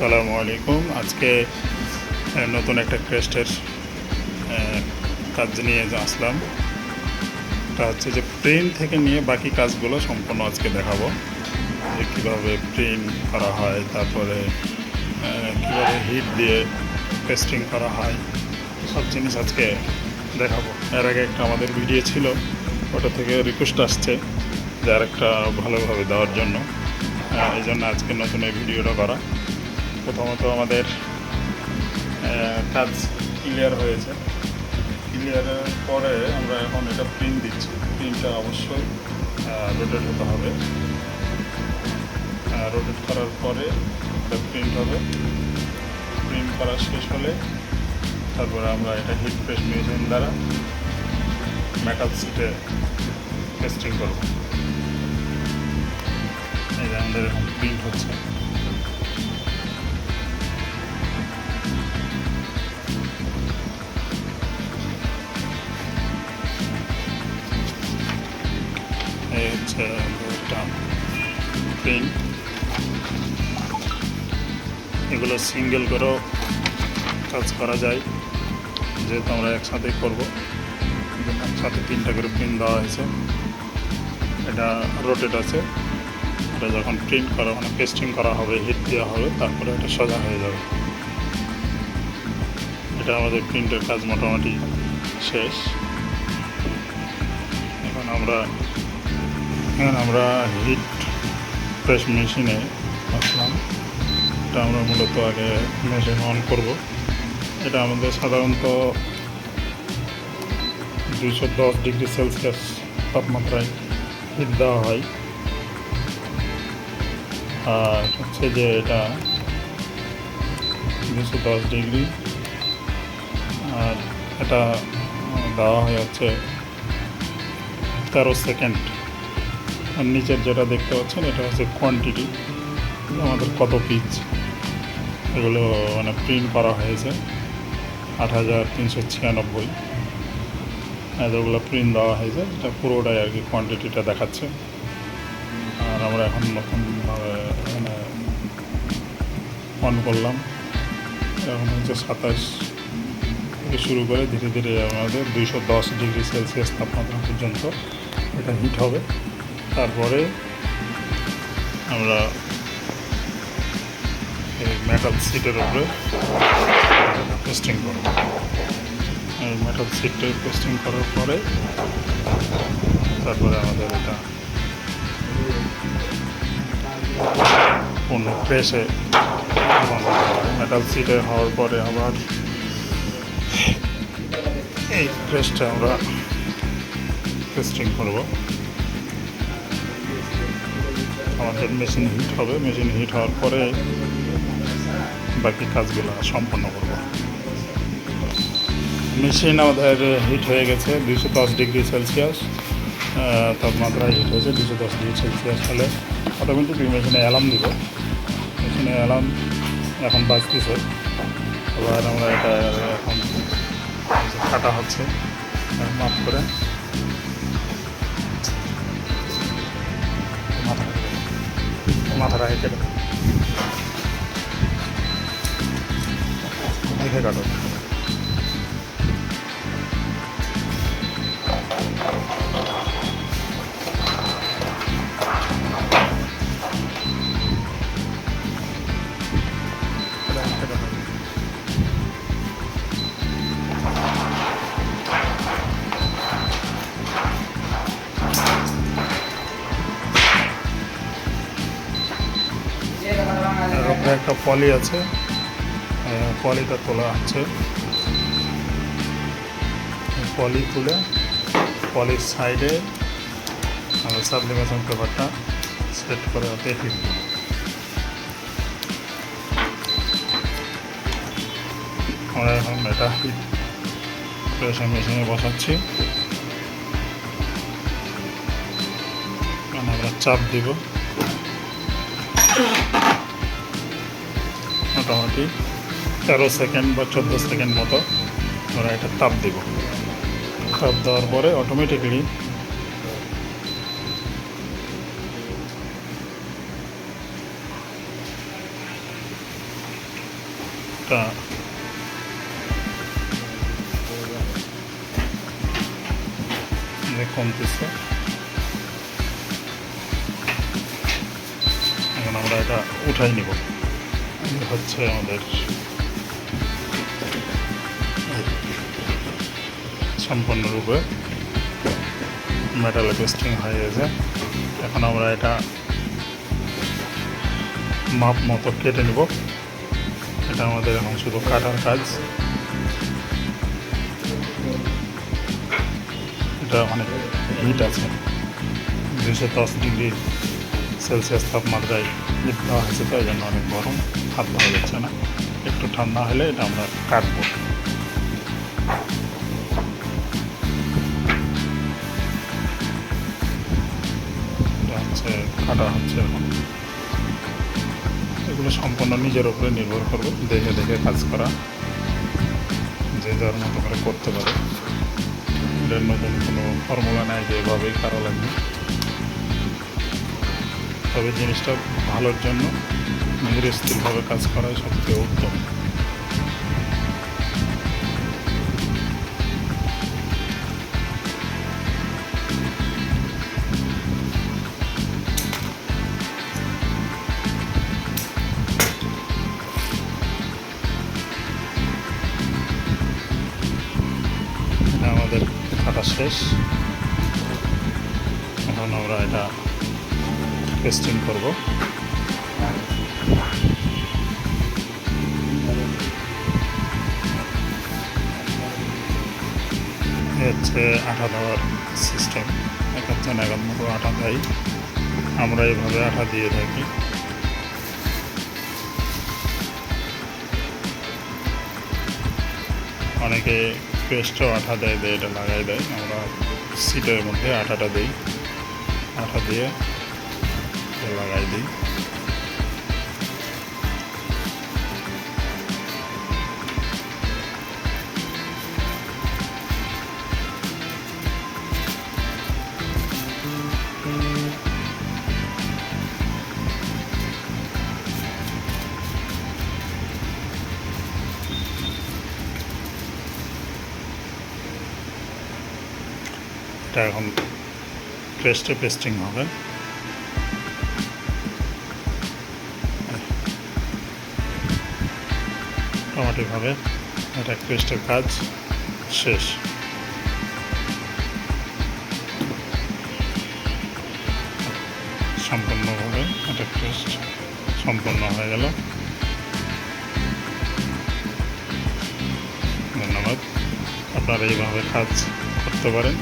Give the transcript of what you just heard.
আসসালামু আলাইকুম। আজকে নতুন একটা ক্রেস্টের কাজ নিয়ে আসলাম। এটা হচ্ছে যে প্রিন্ট থেকে নিয়ে বাকি কাজগুলো সম্পূর্ণ আজকে দেখাবো, যে কীভাবে প্রিন্ট করা হয়, তারপরে কীভাবে হিট দিয়ে পেস্টিং করা হয়, সব জিনিস আজকে দেখাবো। এর আগে একটা আমাদের ভিডিও ছিল, ওটা থেকে রিকোয়েস্ট আসছে যে আরেকটা ভালোভাবে দেওয়ার জন্য, এই জন্য আজকে নতুন এই ভিডিওটা করা। প্রথমত আমাদের কাজ ক্লিয়ার হয়েছে। ক্লিয়ারের পরে আমরা এখন এটা প্রিন্ট দিচ্ছি। প্রিন্টটা অবশ্যই রোটেট হতে হবে। রোটেট করার পরে এটা প্রিন্ট হবে। প্রিন্ট করা শেষ হলে তারপরে আমরা এটা হিট প্রেস মেশিন দ্বারা মেটাল সিটে টেস্টিং করব। এই যে আমাদের এখন প্রিন্ট হচ্ছে। এই হচ্ছে একটা প্রিন্ট। এগুলো সিঙ্গেল করেও কাজ করা যায়, যেহেতু আমরা একসাথেই করবো, একসাথে 3টা করে প্রিন্ট দেওয়া হয়েছে। এটা রোটেট আছে। এটা যখন প্রিন্ট করা মানে পেস্টিং করা হবে, হিট দেওয়া হবে, তারপরে এটা সোজা হয়ে যাবে। এটা আমাদের প্রিন্টের কাজ মোটামুটি শেষ। এখন আমরা হিট প্রেস মেশিনে আসলাম। এটা আমরা মূলত আগে মেশিন অন করব। এটা আমাদের সাধারণত 210 ডিগ্রি সেলসিয়াস তাপমাত্রায় হিট দেওয়া হয়। আর হচ্ছে যে এটা 210 ডিগ্রি, আর এটা দেওয়া হয় হচ্ছে 13 সেকেন্ড। আর নিচের যেটা দেখতে পাচ্ছেন এটা হচ্ছে কোয়ান্টিটি, আমাদের কত পিস এগুলো মানে প্রিন্ট করা হয়েছে। 8396 এতগুলো প্রিন্ট দেওয়া হয়েছে। এটা পুরোটাই আর কি কোয়ান্টিটিটা দেখাচ্ছে। আর আমরা এখন নতুনভাবে মানে অন করলাম। এখন হচ্ছে 27 থেকে শুরু করে ধীরে ধীরে আমাদের 210 ডিগ্রি সেলসিয়াস তাপমাত্রা পর্যন্ত এটা হিট হবে। তারপরে আমরা এই মেটাল সিটের উপরে পেস্টিং করব। এই মেটাল সিটে পেস্টিং করার পরে তারপরে আমাদের এটা পূর্ণ প্রেসে মেটাল সিটে হওয়ার পরে আবার এই প্রেসটা আমরা পেস্টিং করব। আমাদের মেশিন হিট হবে। মেশিন হিট হওয়ার পরে বাকি কাজগুলো সম্পন্ন করব। মেশিন আমাদের হিট হয়ে গেছে 210 ডিগ্রি সেলসিয়াস তাপমাত্রায় হিট হয়েছে। 210 ডিগ্রি সেলসিয়াস হলে অটোমেটিক মেশিনে অ্যালার্ম দিব। মেশিনে অ্যালার্ম এখন বাজতেছে। আবার আমরা এটা এখন কাটা হচ্ছে মাপ করে। মাথাটা হেঁটে দেখে কাটো। একটা পলি আছে, পলিটা তোলা হচ্ছে। পলি তুলে পলির সাইডে আমরা সাবলিমেশন পেপারটা সেট করে ওতে হিট। আমরা এখন এটা হিট প্রেসার মেশিনে বসাচ্ছি। আমরা চাপ দিব। মোটামুটি 13 সেকেন্ড বা 14 সেকেন্ড মতো আমরা এটা তাপ দেব। তাপ দেওয়ার পরে অটোমেটিক্যালি একটা কমতেছে। এখন আমরা এটা উঠাই নিব। হচ্ছে আমাদের সম্পূর্ণরূপে মেটাল পেস্টিং হয়ে গেছে। এখন আমরা এটা মাপ মতো কেটে নিব। এটা আমাদের এখন শুধু কাটার কাজ। এটা অনেক হিট আছে, 210 ডিগ্রি সেলসিয়াস তাপমাত্রায় হিট দেওয়া হয়েছে, তো এই জন্য অনেক গরম, হাত পাওয়া যাচ্ছে না। একটু ঠান্ডা হলে এটা আমরা কাটবো। এটা হচ্ছে কাটা হচ্ছে এখন। এগুলো সম্পূর্ণ নিজের উপরে নির্ভর করবে, দেখে দেখে কাজ করা, যে যার মতো করে করতে পারে। এটার নতুন কোনো ফর্মুলা নেই যে এভাবেই করা লাগবে। তবে জিনিসটা ভালোর জন্য ধীরে স্থিরভাবে কাজ করাই সবচেয়ে উত্তম। এটা আমাদের কাটা শেষ। এখন আমরা এটা পেস্টিং করব। হচ্ছে আঠা দেওয়ার সিস্টেম। একজন মতো আঠা দেয়, আমরা এইভাবে আঠা দিয়ে থাকি। অনেকে পেস্টও আঠা দেয়, এটা লাগাই দেয়। আমরা সিটের মধ্যে আঠাটা দিই, আঠা দিয়ে লাগাই দিই। এটা এখন ক্রেস্টে পেস্টিং হবে। মোটামুটিভাবে এটা ক্রেস্টের কাজ শেষ। সম্পূর্ণভাবে এটা ক্রেস্ট সম্পূর্ণ হয়ে গেল। ধন্যবাদ। আপনারা এইভাবে কাজ করতে পারেন।